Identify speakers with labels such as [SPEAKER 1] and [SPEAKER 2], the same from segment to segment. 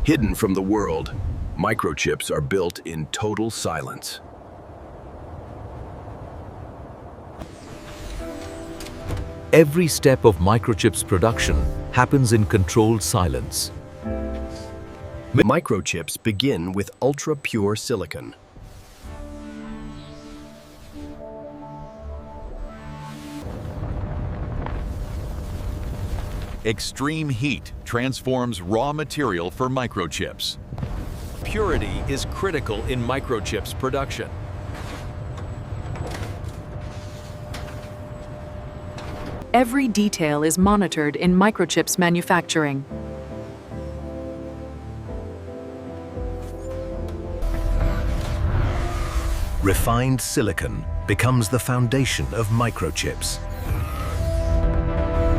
[SPEAKER 1] Hidden from the world, microchips are built in total silence.
[SPEAKER 2] Every step of microchips production happens in controlled silence.
[SPEAKER 1] Microchips begin with ultra-pure silicon.
[SPEAKER 3] Extreme heat transforms raw material for microchips.
[SPEAKER 4] Purity is critical in microchips production.
[SPEAKER 5] Every detail is monitored in microchips manufacturing.
[SPEAKER 1] Refined silicon becomes the foundation of microchips.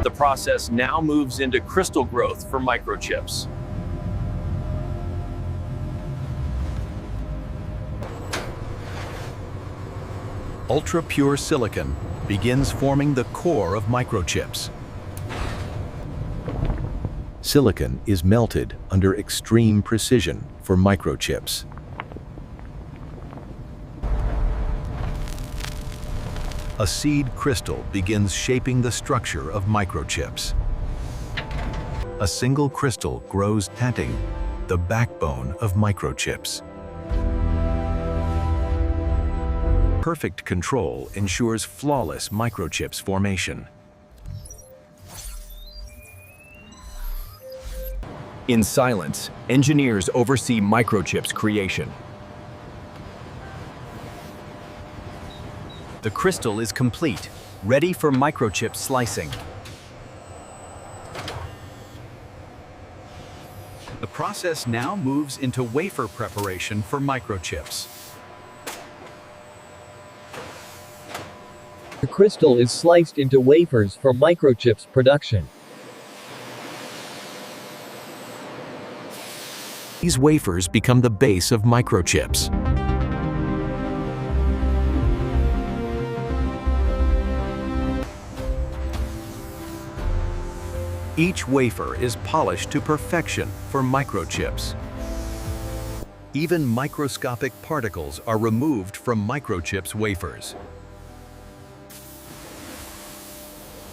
[SPEAKER 4] The process now moves into crystal growth for microchips.
[SPEAKER 1] Ultra-pure silicon begins forming the core of microchips. Silicon is melted under extreme precision for microchips. A seed crystal begins shaping the structure of microchips. A single crystal grows, adding the backbone of microchips. Perfect control ensures flawless microchips formation.
[SPEAKER 4] In silence, engineers oversee microchips creation. The crystal is complete, ready for microchip slicing. The process now moves into wafer preparation for microchips.
[SPEAKER 6] The crystal is sliced into wafers for microchips production.
[SPEAKER 1] These wafers become the base of microchips. Each wafer is polished to perfection for microchips. Even microscopic particles are removed from microchips wafers.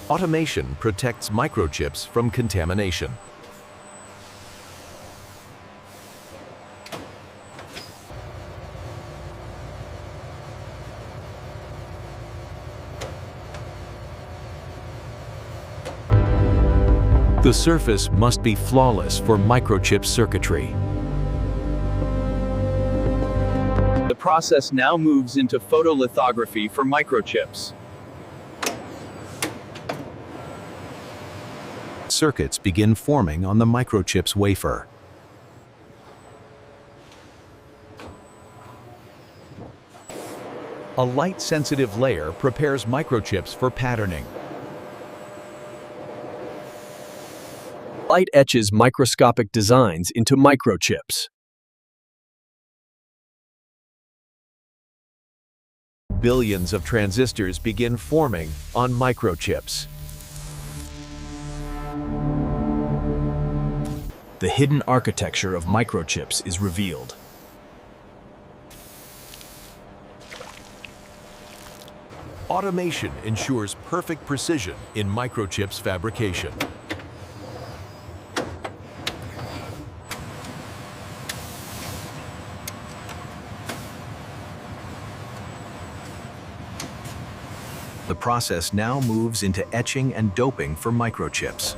[SPEAKER 1] Automation protects microchips from contamination. The surface must be flawless for microchip circuitry.
[SPEAKER 4] The process now moves into photolithography for microchips.
[SPEAKER 1] Circuits begin forming on the microchip's wafer. A light-sensitive layer prepares microchips for patterning.
[SPEAKER 4] Light etches microscopic designs into microchips.
[SPEAKER 1] Billions of transistors begin forming on microchips.
[SPEAKER 4] The hidden architecture of microchips is revealed.
[SPEAKER 1] Automation ensures perfect precision in microchips fabrication. The process now moves into etching and doping for microchips.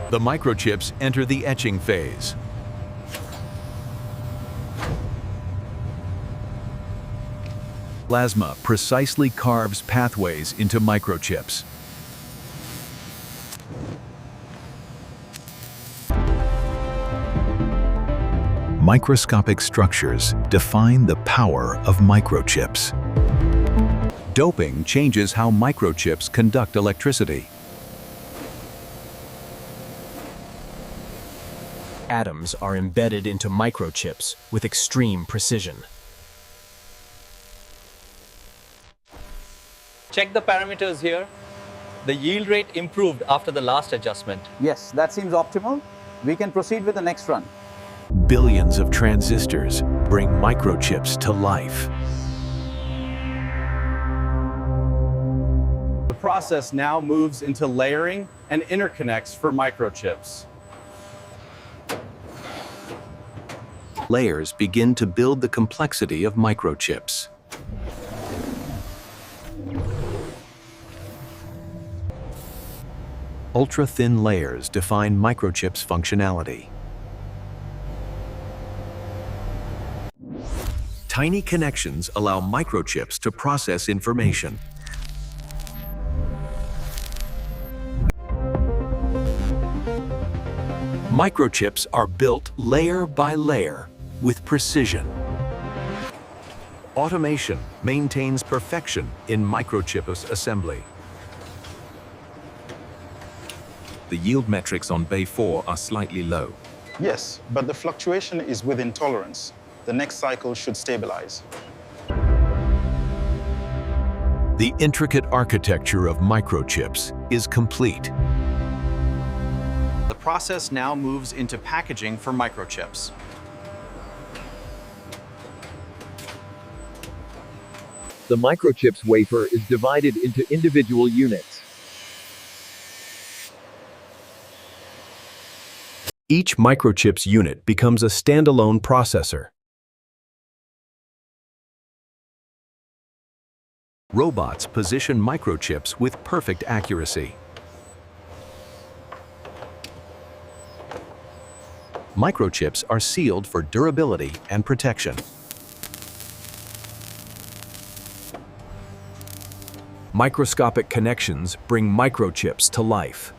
[SPEAKER 1] The microchips enter the etching phase. Plasma precisely carves pathways into microchips. Microscopic structures define the power of microchips. Doping changes how microchips conduct electricity.
[SPEAKER 4] Atoms are embedded into microchips with extreme precision.
[SPEAKER 7] Check the parameters here. The yield rate improved after the last adjustment.
[SPEAKER 8] Yes, that seems optimal. We can proceed with the next run.
[SPEAKER 1] Billions of transistors bring microchips to life.
[SPEAKER 9] The process now moves into layering and interconnects for microchips.
[SPEAKER 1] Layers begin to build the complexity of microchips. Ultra-thin layers define microchips' functionality. Tiny connections allow microchips to process information. Microchips are built layer by layer with precision. Automation maintains perfection in microchip assembly. The yield metrics on Bay 4 are slightly low.
[SPEAKER 10] Yes, but the fluctuation is within tolerance. The next cycle should stabilize.
[SPEAKER 1] The intricate architecture of microchips is complete.
[SPEAKER 11] The process now moves into packaging for microchips.
[SPEAKER 6] The microchips wafer is divided into individual units.
[SPEAKER 1] Each microchip's unit becomes a standalone processor. Robots position microchips with perfect accuracy. Microchips are sealed for durability and protection. Microscopic connections bring microchips to life.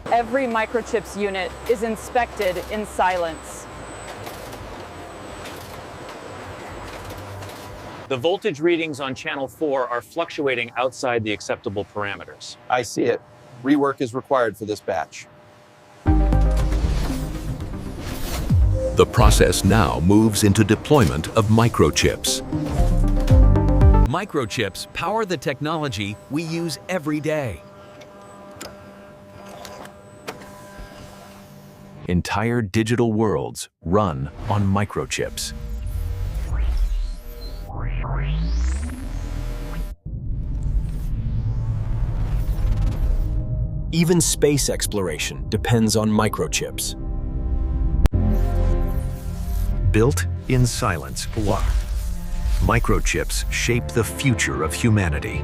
[SPEAKER 12] Every microchips unit is inspected in silence.
[SPEAKER 4] The voltage readings on channel 4 are fluctuating outside the acceptable parameters.
[SPEAKER 9] I see it. Rework is required for this batch.
[SPEAKER 1] The process now moves into deployment of microchips.
[SPEAKER 2] Microchips power the technology we use every day.
[SPEAKER 1] Entire digital worlds run on microchips. Even space exploration depends on microchips. Built in silence, microchips shape the future of humanity.